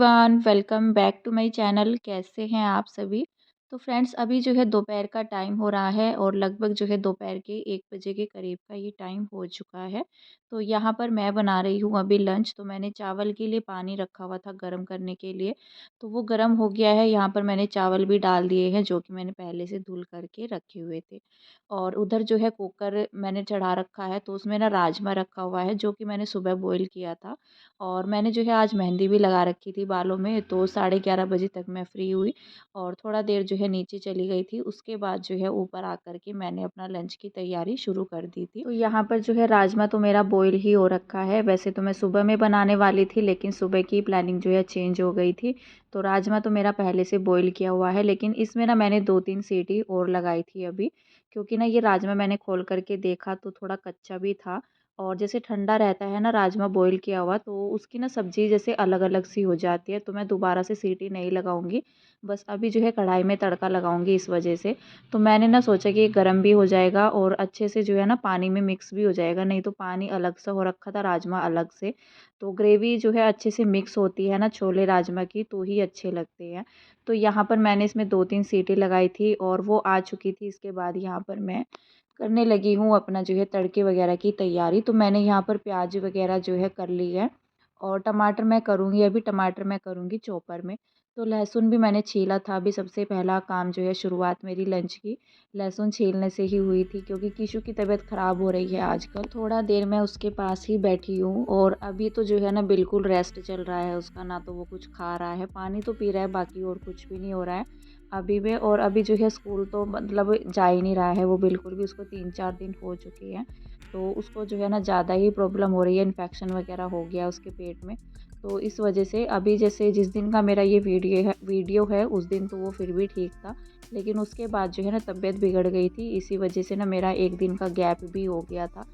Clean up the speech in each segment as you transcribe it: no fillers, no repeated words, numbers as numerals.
Everyone, welcome back to my channel. कैसे हैं आप सभी। तो फ्रेंड्स, अभी जो है दोपहर का टाइम हो रहा है और लगभग जो है दोपहर के 1 बजे के करीब का ये टाइम हो चुका है। तो यहाँ पर मैं बना रही हूँ अभी लंच। तो मैंने चावल के लिए पानी रखा हुआ था गर्म करने के लिए, तो वो गर्म हो गया है। यहाँ पर मैंने चावल भी डाल दिए हैं जो कि मैंने पहले से धुल करके रखे हुए थे। और उधर जो है कुकर मैंने चढ़ा रखा है, तो उसमें ना राजमा रखा हुआ है जो कि मैंने सुबह बॉईल किया था। और मैंने जो है आज मेहंदी भी लगा रखी थी बालों में, तो 11:30 बजे तक मैं फ्री हुई और थोड़ा देर जो है नीचे चली गई थी। उसके बाद जो है ऊपर आकर के मैंने अपना लंच की तैयारी शुरू कर दी थी। तो यहाँ पर जो है राजमा तो मेरा बॉईल ही हो रखा है। वैसे तो मैं सुबह में बनाने वाली थी, लेकिन सुबह की प्लानिंग जो है चेंज हो गई थी। तो राजमा तो मेरा पहले से बॉईल किया हुआ है, लेकिन इसमें ना मैंने 2-3 सीटी और लगाई थी अभी, क्योंकि ना ये राजमा मैंने खोल करके देखा तो थोड़ा कच्चा भी था। और जैसे ठंडा रहता है ना राजमा बॉईल किया हुआ, तो उसकी ना सब्ज़ी जैसे अलग-अलग सी हो जाती है। तो मैं दोबारा से सीटी नहीं लगाऊँगी, बस अभी जो है कढ़ाई में तड़का लगाऊँगी इस वजह से। तो मैंने ना सोचा कि ये गर्म भी हो जाएगा और अच्छे से जो है ना पानी में मिक्स भी हो जाएगा, नहीं तो पानी अलग सा हो रखा था, राजमा अलग से। तो ग्रेवी जो है अच्छे से मिक्स होती है ना छोले राजमा की, तो ही अच्छे लगते हैं। तो यहाँ पर मैंने इसमें 2-3 सीटी लगाई थी और वो आ चुकी थी। इसके बाद यहाँ पर मैं करने लगी हूँ अपना जो है तड़के वगैरह की तैयारी। तो मैंने यहाँ पर प्याज वगैरह जो है कर ली है और टमाटर मैं करूँगी, अभी टमाटर मैं करूँगी चॉपर में। तो लहसुन भी मैंने छीला था। अभी सबसे पहला काम जो है शुरुआत मेरी लंच की लहसुन छीलने से ही हुई थी, क्योंकि कीशु की तबीयत ख़राब हो रही है आजकल। थोड़ा देर मैं उसके पास ही बैठी हूँ और अभी तो जो है ना बिल्कुल रेस्ट चल रहा है उसका, ना तो वो कुछ खा रहा है, पानी तो पी रहा है, बाकी और कुछ भी नहीं हो रहा है अभी में। और अभी जो है स्कूल तो मतलब जा ही नहीं रहा है वो बिल्कुल भी, उसको 3-4 दिन हो चुके हैं। तो उसको जो है ना ज़्यादा ही प्रॉब्लम हो रही है, इन्फेक्शन वगैरह हो गया उसके पेट में। तो इस वजह से अभी जैसे जिस दिन का मेरा ये वीडियो है उस दिन तो वो फिर भी ठीक था, लेकिन उसके बाद जो है ना तबीयत बिगड़ गई थी। इसी वजह से ना मेरा 1 दिन का गैप भी हो गया था।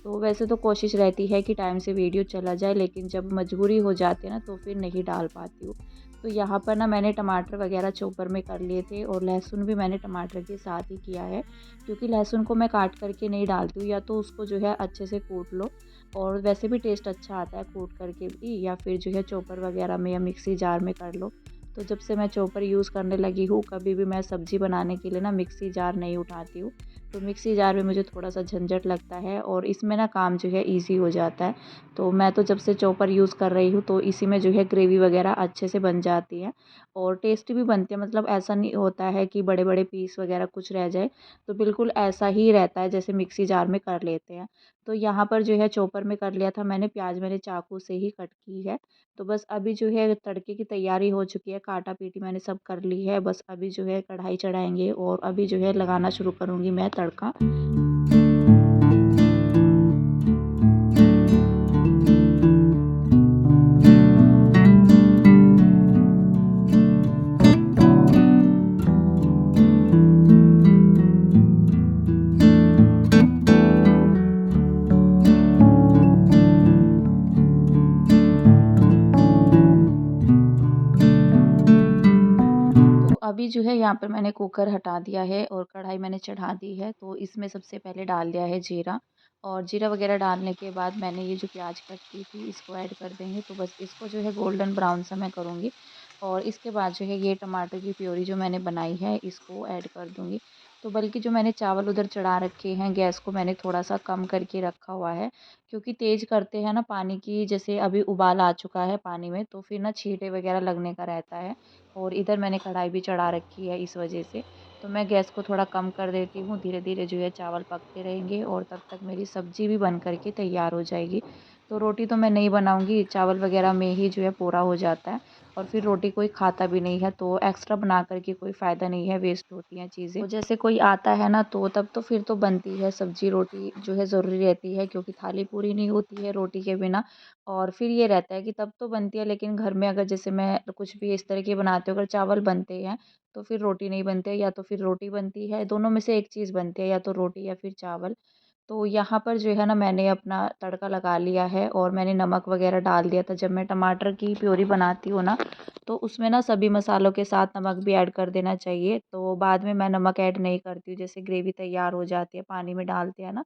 तो वैसे तो कोशिश रहती है कि टाइम से वीडियो चला जाए, लेकिन जब मजबूरी हो जाती है ना तो फिर नहीं डाल पाती हूँ। तो यहाँ पर ना मैंने टमाटर वगैरह चॉपर में कर लिए थे और लहसुन भी मैंने टमाटर के साथ ही किया है, क्योंकि लहसुन को मैं काट करके नहीं डालती हूँ, या तो उसको जो है अच्छे से कूट लो और वैसे भी टेस्ट अच्छा आता है कूट करके भी, या फिर जो है चॉपर वगैरह में या मिक्सी जार में कर लो। तो जब से मैं चॉपर यूज़ करने लगी हूँ, कभी भी मैं सब्ज़ी बनाने के लिए ना मिक्सी जार नहीं उठाती हूँ। तो मिक्सी जार में मुझे थोड़ा-सा झंझट लगता है और इसमें ना काम जो है ईज़ी हो जाता है। तो मैं तो जब से चॉपर यूज़ कर रही हूँ तो इसी में जो है ग्रेवी वगैरह अच्छे से बन जाती है और टेस्टी भी बनती है। मतलब ऐसा नहीं होता है कि बड़े-बड़े पीस वगैरह कुछ रह जाए, तो बिल्कुल ऐसा ही रहता है जैसे मिक्सी जार में कर लेते हैं। तो यहाँ पर जो है चॉपर में कर लिया था मैंने, प्याज़ मैंने चाकू से ही कट की है। तो बस अभी जो है तड़के की तैयारी हो चुकी है, काटा-पीटी मैंने सब कर ली है। बस अभी जो है कढ़ाई चढ़ाएँगे और अभी जो है लगाना शुरू करूँगी मैं तड़का। तो अभी जो है यहाँ पर मैंने कुकर हटा दिया है और कढ़ाई मैंने चढ़ा दी है। तो इसमें सबसे पहले डाल दिया है जीरा, और जीरा वगैरह डालने के बाद मैंने ये जो प्याज कट की थी इसको ऐड कर देंगे। तो बस इसको जो है गोल्डन ब्राउन सा मैं करूँगी और इसके बाद जो है ये टमाटर की प्योरी जो मैंने बनाई है इसको ऐड कर दूँगी। तो बल्कि जो मैंने चावल उधर चढ़ा रखे हैं, गैस को मैंने थोड़ा-सा कम करके रखा हुआ है, क्योंकि तेज़ करते हैं ना पानी की, जैसे अभी उबाल आ चुका है पानी में, तो फिर ना छींटे वगैरह लगने का रहता है। और इधर मैंने कढ़ाई भी चढ़ा रखी है इस वजह से। तो मैं गैस को थोड़ा कम कर देती हूँ, धीरे-धीरे जो है चावल पकते रहेंगे और तब तक मेरी सब्ज़ी भी बन कर के तैयार हो जाएगी। तो रोटी तो मैं नहीं बनाऊँगी, चावल वगैरह में ही जो है पूरा हो जाता है और फिर रोटी कोई खाता भी नहीं है, तो एक्स्ट्रा बना कर के कोई फ़ायदा नहीं है, वेस्ट होती हैं चीज़ें। तो जैसे कोई आता है ना तो तब तो फिर तो बनती है सब्ज़ी रोटी जो है ज़रूरी रहती है, क्योंकि थाली पूरी नहीं होती है रोटी के बिना। और फिर ये रहता है कि तब तो बनती है, लेकिन घर में अगर जैसे मैं कुछ भी इस तरह की बनाती हूँ, अगर चावल बनते हैं तो फिर रोटी नहीं बनती है, या तो फिर रोटी बनती है, दोनों में से एक चीज़ बनती है, या तो रोटी या फिर चावल। तो यहाँ पर जो है ना मैंने अपना तड़का लगा लिया है और मैंने नमक वगैरह डाल दिया था। जब मैं टमाटर की प्योरी बनाती हूँ ना, तो उसमें ना सभी मसालों के साथ नमक भी ऐड कर देना चाहिए। तो बाद में मैं नमक ऐड नहीं करती हूँ, जैसे ग्रेवी तैयार हो जाती है पानी में डालते हैं ना,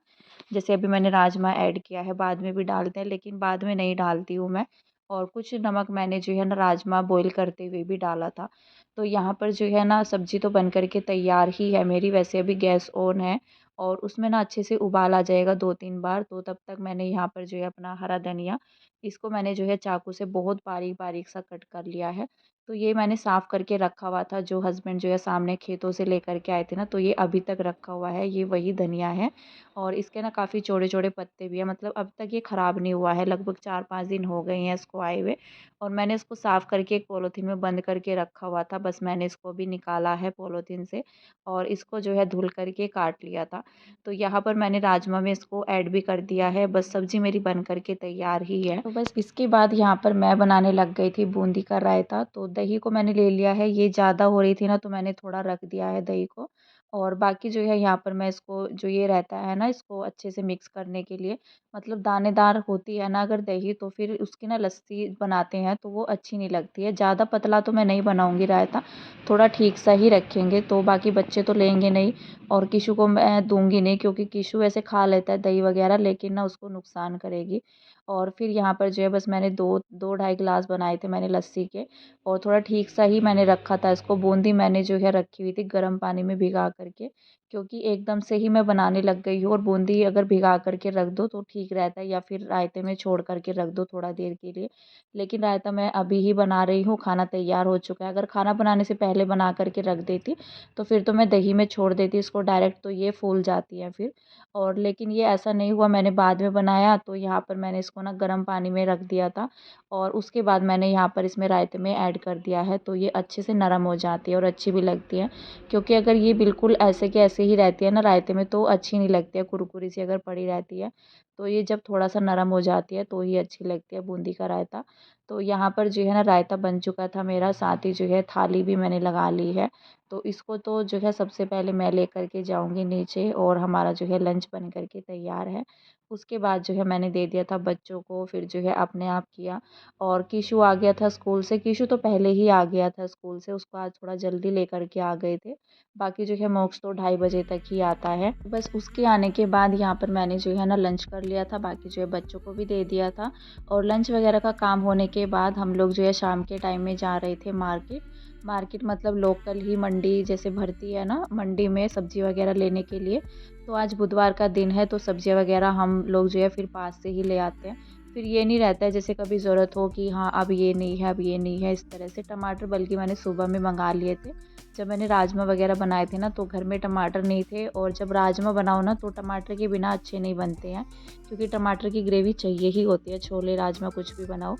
जैसे अभी मैंने राजमा ऐड किया है, बाद में भी डालते हैं, लेकिन बाद में नहीं डालती हूँ मैं। और कुछ नमक मैंने जो है ना राजमा बॉईल करते हुए भी डाला था। तो यहाँ पर जो है ना सब्ज़ी तो बन कर के तैयार ही है मेरी, वैसे अभी गैस ऑन है और उसमें ना अच्छे से उबाल आ जाएगा 2-3 बार। तो तब तक मैंने यहाँ पर जो है अपना हरा धनिया, इसको मैंने जो है चाकू से बहुत बारीक-बारीक सा कट कर लिया है। तो ये मैंने साफ़ करके रखा हुआ था, जो हस्बैंड जो है सामने खेतों से लेकर के आए थे ना, तो ये अभी तक रखा हुआ है, ये वही धनिया है। और इसके ना काफ़ी चौड़े-चौड़े पत्ते भी हैं, मतलब अब तक ये ख़राब नहीं हुआ है, लगभग 4-5 दिन हो गए हैं इसको आए हुए। और मैंने इसको साफ़ करके एक पॉलीथीन में बंद करके रखा हुआ था, बस मैंने इसको भी निकाला है पॉलीथीन से और इसको जो है धुल करके काट लिया था। तो यहाँ पर मैंने राजमा में इसको ऐड भी कर दिया है, बस सब्ज़ी मेरी बन कर के तैयार ही है। तो बस इसके बाद यहाँ पर मैं बनाने लग गई थी बूंदी का रायता। तो दही को मैंने ले लिया है, ये ज़्यादा हो रही थी ना तो मैंने थोड़ा रख दिया है दही को। और बाकी जो है यहाँ पर मैं इसको जो ये रहता है ना, इसको अच्छे से मिक्स करने के लिए, मतलब दानेदार होती है ना अगर दही, तो फिर उसकी ना लस्सी बनाते हैं तो वो अच्छी नहीं लगती है। ज़्यादा पतला तो मैं नहीं बनाऊँगी रायता, थोड़ा ठीक सा ही रखेंगे। तो बाकी बच्चे तो लेंगे नहीं और किशु को मैं दूँगी नहीं, क्योंकि किशु वैसे खा लेता है दही वगैरह, लेकिन ना उसको नुकसान करेगी। और फिर यहाँ पर जो है बस मैंने 2 ढाई गिलास बनाए थे मैंने लस्सी के, और थोड़ा ठीक सा ही मैंने रखा था इसको। बूंदी मैंने जो है रखी हुई थी गर्म पानी में भिगा करके, क्योंकि एकदम से ही मैं बनाने लग गई हूँ, और बूंदी अगर भिगा करके रख दो तो ठीक रहता है, या फिर रायते में छोड़ करके रख दो थोड़ा देर के लिए। लेकिन रायता मैं अभी ही बना रही हूँ, खाना तैयार हो चुका है। अगर खाना बनाने से पहले बना करके रख देती तो फिर तो मैं दही में छोड़ देती इसको डायरेक्ट, तो ये फूल जाती है फिर। और लेकिन ये ऐसा नहीं हुआ, मैंने बाद में बनाया तो यहाँ पर मैंने इसको ना गर्म पानी में रख दिया था, और उसके बाद मैंने यहाँ पर इसमें रायते में ऐड कर दिया है, तो ये अच्छे से नरम हो जाती है और अच्छी भी लगती है। क्योंकि अगर ये बिल्कुल ऐसे के ऐसे ही रहती है ना रायते में तो अच्छी नहीं लगती है, कुरकुरी सी अगर पड़ी रहती है। तो ये जब थोड़ा सा नरम हो जाती है तो ही अच्छी लगती है बूंदी का रायता। तो यहाँ पर जो है ना रायता बन चुका था मेरा, साथ ही जो है थाली भी मैंने लगा ली है। तो इसको तो जो है सबसे पहले मैं लेकर के जाऊँगी नीचे, और हमारा जो है लंच बन कर के तैयार है। उसके बाद जो है मैंने दे दिया था बच्चों को, फिर जो है अपने आप किया। और किशु आ गया था स्कूल से, किशु तो पहले ही आ गया था स्कूल से, उसको आज थोड़ा जल्दी लेकर के आ गए थे। बाकी जो है मोक्ष तो 2:30 बजे तक ही आता है। बस उसके आने के बाद यहाँ पर मैंने जो है ना लंच कर लिया था, बाकी जो है बच्चों को भी दे दिया था। और लंच वगैरह का काम होने के बाद हम लोग जो है शाम के टाइम में जा रहे थे मार्केट। मार्केट मतलब लोकल ही मंडी जैसे भरती है ना, मंडी में सब्ज़ी वगैरह लेने के लिए। तो आज बुधवार का दिन है तो सब्ज़ियाँ वगैरह हम लोग जो है फिर पास से ही ले आते हैं। फिर ये नहीं रहता है जैसे कभी ज़रूरत हो कि हाँ अब ये नहीं है, अब ये नहीं है, इस तरह से। टमाटर बल्कि मैंने सुबह में मंगा लिए थे। जब मैंने राजमा वगैरह बनाए थे ना तो घर में टमाटर नहीं थे, और जब राजमा बनाओ ना तो टमाटर के बिना अच्छे नहीं बनते हैं, क्योंकि टमाटर की ग्रेवी चाहिए ही होती है, छोले राजमा कुछ भी बनाओ।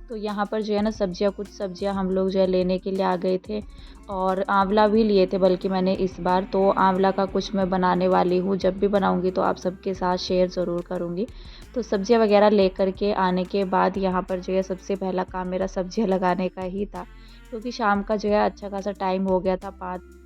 तो यहाँ पर जो है ना सब्जियाँ, कुछ सब्जियाँ हम लोग जो है लेने के लिए आ गए थे, और आंवला भी लिए थे बल्कि मैंने इस बार। तो आंवला का कुछ मैं बनाने वाली हूँ, जब भी बनाऊँगी तो आप सबके साथ शेयर ज़रूर करूँगी। तो सब्जियाँ वगैरह लेकर के आने के बाद यहाँ पर जो है सबसे पहला काम मेरा सब्जियाँ लगाने का ही था, क्योंकि शाम का जो है अच्छा खासा टाइम हो गया था,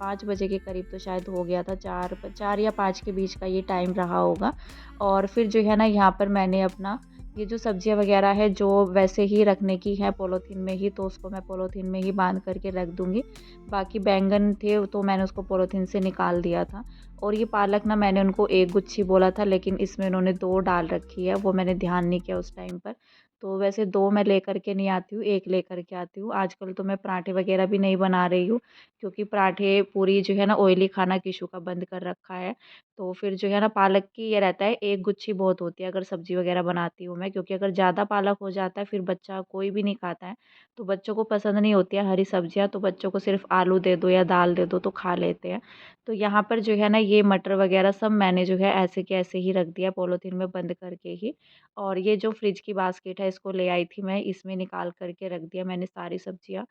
5 बजे के करीब तो शायद हो गया था, 4 या 5 के बीच का ये टाइम रहा होगा। और फिर जो है ना यहाँ पर मैंने अपना ये जो सब्जियाँ वगैरह है जो वैसे ही रखने की है पॉलीथीन में ही, तो उसको मैं पॉलीथीन में ही बांध करके रख दूँगी। बाकी बैंगन थे तो मैंने उसको पॉलीथीन से निकाल दिया था। और ये पालक ना मैंने उनको 1 गुच्छी बोला था, लेकिन इसमें उन्होंने 2 डाल रखी है, वो मैंने ध्यान नहीं किया उस टाइम पर। तो वैसे 2 मैं लेकर के नहीं आती हूँ, 1 लेकर के आती हूँ। आजकल तो मैं पराठे वगैरह भी नहीं बना रही हूँ, क्योंकि पराठे पूरी जो है ना ऑयली खाना किशु का बंद कर रखा है। तो फिर जो है ना पालक की ये रहता है, 1 गुच्छी बहुत होती है अगर सब्ज़ी वगैरह बनाती हूँ मैं, क्योंकि अगर ज़्यादा पालक हो जाता है फिर बच्चा कोई भी नहीं खाता है। तो बच्चों को पसंद नहीं होती है हरी सब्जियाँ, तो बच्चों को सिर्फ़ आलू दे दो या दाल दे दो तो खा लेते हैं। तो यहाँ पर जो है ना ये मटर वगैरह सब मैंने जो है ऐसे के ऐसे ही रख दिया पॉलीथीन में बंद करके ही। और ये जो फ्रिज की बास्केट है इसको ले आई थी मैं, इसमें निकाल करके रख दिया मैंने सारी सब्जियाँ।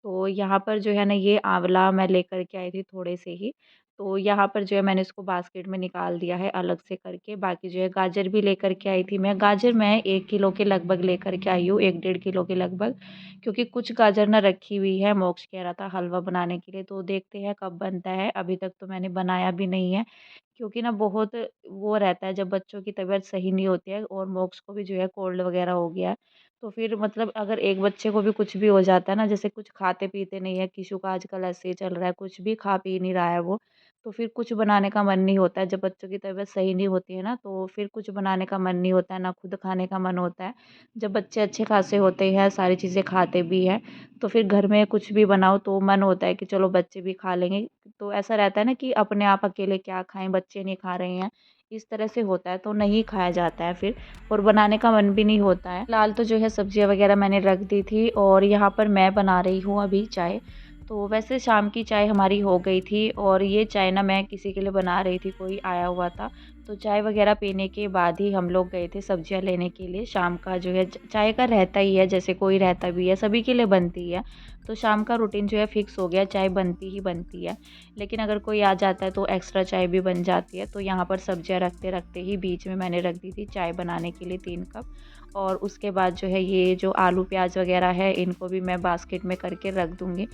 तो यहाँ पर जो है ना ये आंवला मैं लेकर के आई थी थोड़े से ही, तो यहाँ पर जो है मैंने इसको बास्केट में निकाल दिया है अलग से करके। बाकी जो है गाजर भी लेकर के आई थी मैं, गाजर मैं 1 किलो के लगभग लेकर के आई हूँ, 1 डेढ़ किलो के लगभग। क्योंकि कुछ गाजर ना रखी हुई है, मोक्ष कह रहा था हलवा बनाने के लिए, तो देखते हैं कब बनता है। अभी तक तो मैंने बनाया भी नहीं है, क्योंकि ना बहुत वो रहता है जब बच्चों की तबीयत सही नहीं होती है, और मोक्ष को भी जो है कोल्ड वगैरह हो गया है। तो फिर मतलब अगर एक बच्चे को भी कुछ भी हो जाता है ना, जैसे कुछ खाते पीते नहीं है, किशु का आजकल ऐसे ही चल रहा है, कुछ भी खा पी नहीं रहा है वो। तो फिर कुछ बनाने का मन नहीं होता है। जब बच्चों की तबीयत सही नहीं होती है ना, तो फिर कुछ बनाने का मन नहीं होता है, ना खुद खाने का मन होता है। जब बच्चे अच्छे खासे होते हैं, सारी चीज़ें खाते भी हैं, तो फिर घर में कुछ भी बनाओ तो मन होता है कि चलो बच्चे भी खा लेंगे। तो ऐसा रहता है ना कि अपने आप अकेले क्या खाएँ, बच्चे नहीं खा रहे हैं, इस तरह से होता है तो नहीं खाया जाता है फिर, और बनाने का मन भी नहीं होता है। फिलहाल तो जो है सब्जियाँ वगैरह मैंने रख दी थी और यहाँ पर मैं बना रही हूँ अभी चाय। तो वैसे शाम की चाय हमारी हो गई थी और ये चाय ना मैं किसी के लिए बना रही थी, कोई आया हुआ था। तो चाय वगैरह पीने के बाद ही हम लोग गए थे सब्जियाँ लेने के लिए। शाम का जो है चाय का रहता ही है, जैसे कोई रहता भी है, सभी के लिए बनती है। तो शाम का रूटीन जो है फिक्स हो गया, चाय बनती ही बनती है। लेकिन अगर कोई आ जाता है तो एक्स्ट्रा चाय भी बन जाती है। तो यहाँ पर सब्जियाँ रखते-रखते ही बीच में मैंने रख दी थी चाय बनाने के लिए 3 कप। और उसके बाद जो है ये जो आलू प्याज़ वगैरह है, इनको भी मैं बास्केट में करके रख दूँगी।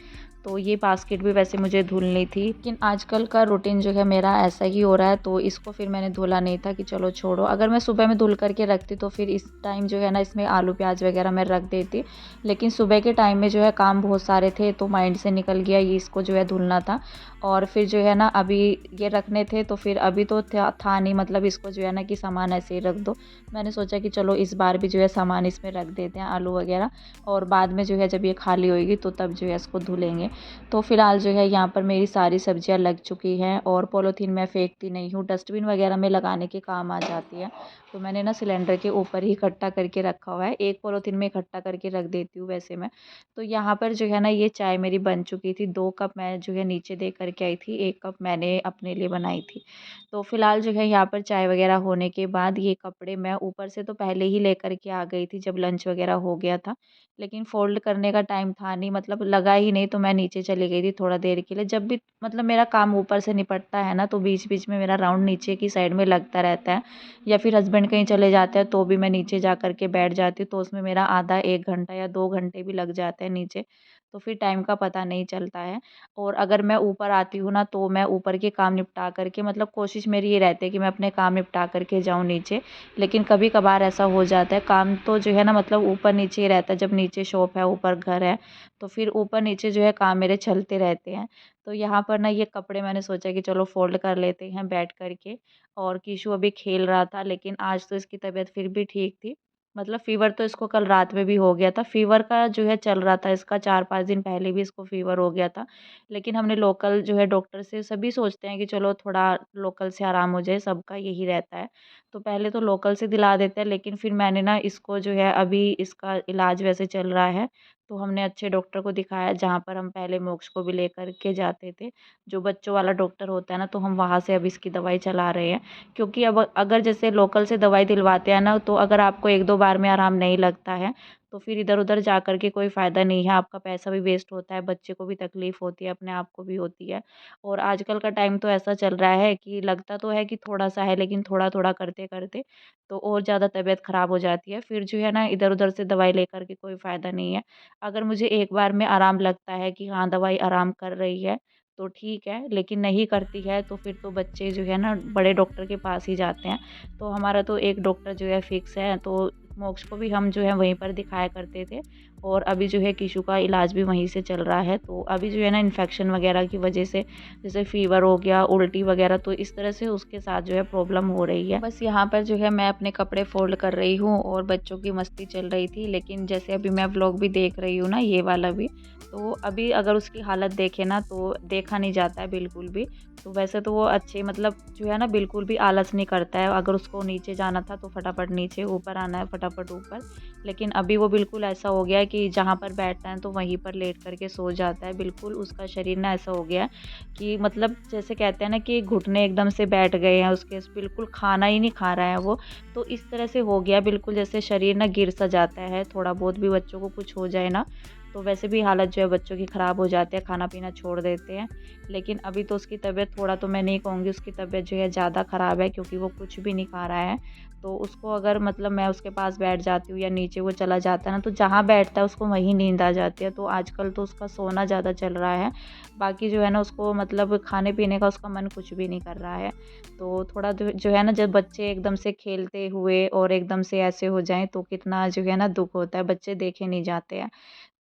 तो ये बास्केट भी वैसे मुझे धुलनी थी, लेकिन आजकल का रूटीन जो है मेरा ऐसा ही हो रहा है, तो इसको फिर मैंने धुला नहीं था कि चलो छोड़ो। अगर मैं सुबह में धुल कर के रखती तो फिर इस टाइम जो है ना इसमें आलू प्याज़ वगैरह मैं रख देती। लेकिन सुबह के टाइम में जो है काम बहुत सारे थे, तो माइंड से निकल गया, ये इसको जो है धुलना था। और फिर जो है ना अभी ये रखने थे, तो फिर अभी तो था नहीं, मतलब इसको जो है ना कि सामान ऐसे ही रख दो। मैंने सोचा कि चलो इस बार भी जो है सामान इसमें रख देते हैं, आलू वगैरह, और बाद में जो है जब ये खाली होएगी तो तब जो है इसको धुलेंगे। तो फ़िलहाल जो है यहाँ पर मेरी सारी सब्जियाँ लग चुकी हैं और पॉलीथीन मैं फेंकती नहीं हूँ, डस्टबिन वगैरह में लगाने के काम आ जाती है। तो मैंने ना सिलेंडर के ऊपर ही इकट्ठा करके रखा हुआ है, एक पॉलीथीन में इकट्ठा करके रख देती हूँ वैसे मैं। तो यहाँ पर जो है ना ये चाय मेरी बन चुकी थी, 2 कप मैं जो है नीचे दे करके आई थी, 1 कप मैंने अपने लिए बनाई थी। तो फ़िलहाल जो है यहाँ पर चाय वगैरह होने के बाद ये कपड़े मैं ऊपर से तो पहले ही लेकर के आ गई थी जब लंच वगैरह हो गया था। लेकिन फ़ोल्ड करने का टाइम था नहीं, मतलब लगा ही नहीं, तो मैं नीचे चली गई थी थोड़ा देर के लिए। जब भी मतलब मेरा काम ऊपर से निपटता है ना, तो बीच-बीच में मेरा राउंड नीचे की साइड में लगता रहता है, या फिर हस्बैंड कहीं चले जाते हैं तो भी मैं नीचे जा कर के बैठ जाती हूँ, तो उसमें मेरा आधा 1 घंटा या 2 घंटे भी लग जाते हैं नीचे, तो फिर टाइम का पता नहीं चलता है। और अगर मैं ऊपर आती हूँ ना, तो मैं ऊपर के काम निपटा कर के, मतलब कोशिश मेरी ये रहती है कि मैं अपने काम निपटा कर के जाऊँ नीचे। लेकिन कभी-कभार ऐसा हो जाता है, काम तो जो है ना मतलब ऊपर-नीचे ही रहता है, जब नीचे शॉप है, ऊपर घर है, तो फिर ऊपर-नीचे जो है काम मेरे चलते रहते हैं। तो यहाँ पर ना ये कपड़े मैंने सोचा कि चलो फ़ोल्ड कर लेते हैं बैठ कर के, और कीशु अभी खेल रहा था, लेकिन आज तो इसकी तबीयत फिर भी ठीक थी। मतलब फ़ीवर तो इसको कल रात में भी हो गया था, फ़ीवर का जो है चल रहा था इसका, 4-5 दिन पहले भी इसको फ़ीवर हो गया था। लेकिन हमने लोकल जो है डॉक्टर से, सभी सोचते हैं कि चलो थोड़ा लोकल से आराम हो जाए, सबका यही रहता है। तो पहले तो लोकल से दिला देते हैं, लेकिन फिर मैंने ना इसको जो है अभी इसका इलाज वैसे चल रहा है, तो हमने अच्छे डॉक्टर को दिखाया जहाँ पर हम पहले मोक्ष को भी लेकर के जाते थे, जो बच्चों वाला डॉक्टर होता है ना, तो हम वहाँ से अब इसकी दवाई चला रहे हैं। क्योंकि अब अगर जैसे लोकल से दवाई दिलवाते हैं ना, तो अगर आपको 1-2 बार में आराम नहीं लगता है, तो फिर इधर-उधर जा कर के कोई फ़ायदा नहीं है, आपका पैसा भी वेस्ट होता है, बच्चे को भी तकलीफ़ होती है, अपने आप को भी होती है। और आजकल का टाइम तो ऐसा चल रहा है कि लगता तो है कि थोड़ा-सा है, लेकिन थोड़ा-थोड़ा करते-करते तो और ज़्यादा तबीयत ख़राब हो जाती है। फिर जो है ना इधर-उधर से दवाई लेकर के कोई फ़ायदा नहीं है। अगर मुझे एक बार में आराम लगता है कि हाँ, दवाई आराम कर रही है, तो ठीक है, लेकिन नहीं करती है तो फिर तो बच्चे जो है ना बड़े डॉक्टर के पास ही जाते हैं। तो हमारा तो एक डॉक्टर जो है फ़िक्स है, तो मोक्ष को भी हम जो है वहीं पर दिखाया करते थे, और अभी जो है किशु का इलाज भी वहीं से चल रहा है। तो अभी जो है ना इन्फेक्शन वगैरह की वजह से, जैसे फ़ीवर हो गया, उल्टी वगैरह, तो इस तरह से उसके साथ जो है प्रॉब्लम हो रही है। बस यहाँ पर जो है मैं अपने कपड़े फ़ोल्ड कर रही हूँ और बच्चों की मस्ती चल रही थी, लेकिन जैसे अभी मैं व्लॉग भी देख रही हूँ ना, ये वाला भी, तो अभी अगर उसकी हालत देखें ना तो देखा नहीं जाता है बिल्कुल भी। तो वैसे तो वो अच्छे, मतलब जो है ना बिल्कुल भी आलस नहीं करता है, अगर उसको नीचे जाना था तो फटाफट नीचे, ऊपर आना है फटाफट ऊपर। लेकिन अभी वो बिल्कुल ऐसा हो गया है कि जहाँ पर बैठना है तो वहीं पर लेट करके सो जाता है। बिल्कुल उसका शरीर ना ऐसा हो गया है कि मतलब जैसे कहते हैं ना कि घुटने एकदम से बैठ गए हैं उसके, बिल्कुल खाना ही नहीं खा रहा है वो। तो इस तरह से हो गया बिल्कुल, जैसे शरीर ना गिर सा जाता है, थोड़ा बहुत भी बच्चों को कुछ हो जाए ना, तो वैसे भी हालत जो है बच्चों की ख़राब हो जाती है, खाना-पीना छोड़ देते हैं। लेकिन अभी तो उसकी तबीयत थोड़ा, तो मैं नहीं कहूँगी उसकी तबीयत जो है ज़्यादा ख़राब है, क्योंकि वो कुछ भी नहीं खा रहा है। तो उसको अगर मतलब मैं उसके पास बैठ जाती हूँ या नीचे वो चला जाता है ना, तो जहाँ बैठता है उसको वहीं नींद आ जाती है। तो आजकल तो उसका सोना ज़्यादा चल रहा है, बाकी जो है ना उसको मतलब खाने-पीने का उसका मन कुछ भी नहीं कर रहा है। तो थोड़ा जो है ना, जब बच्चे एकदम से खेलते हुए और एकदम से ऐसे हो जाएँ तो कितना जो है ना दुःख होता है, बच्चे देखे नहीं जाते हैं।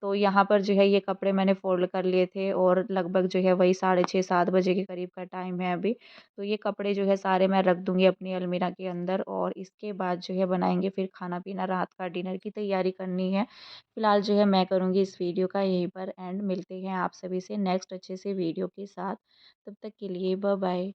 तो यहाँ पर जो है ये कपड़े मैंने फ़ोल्ड कर लिए थे और लगभग जो है वही साढ़े 6-7 बजे के करीब का टाइम है अभी। तो ये कपड़े जो है सारे मैं रख दूँगी अपनी अलमीरा के अंदर और इसके बाद जो है बनाएँगे फिर खाना-पीना, रात का डिनर की तैयारी करनी है। फ़िलहाल जो है मैं करूँगी इस वीडियो का यहीं पर एंड। मिलते हैं आप सभी से नेक्स्ट अच्छे से वीडियो के साथ। तब तक के लिए बाय बाय।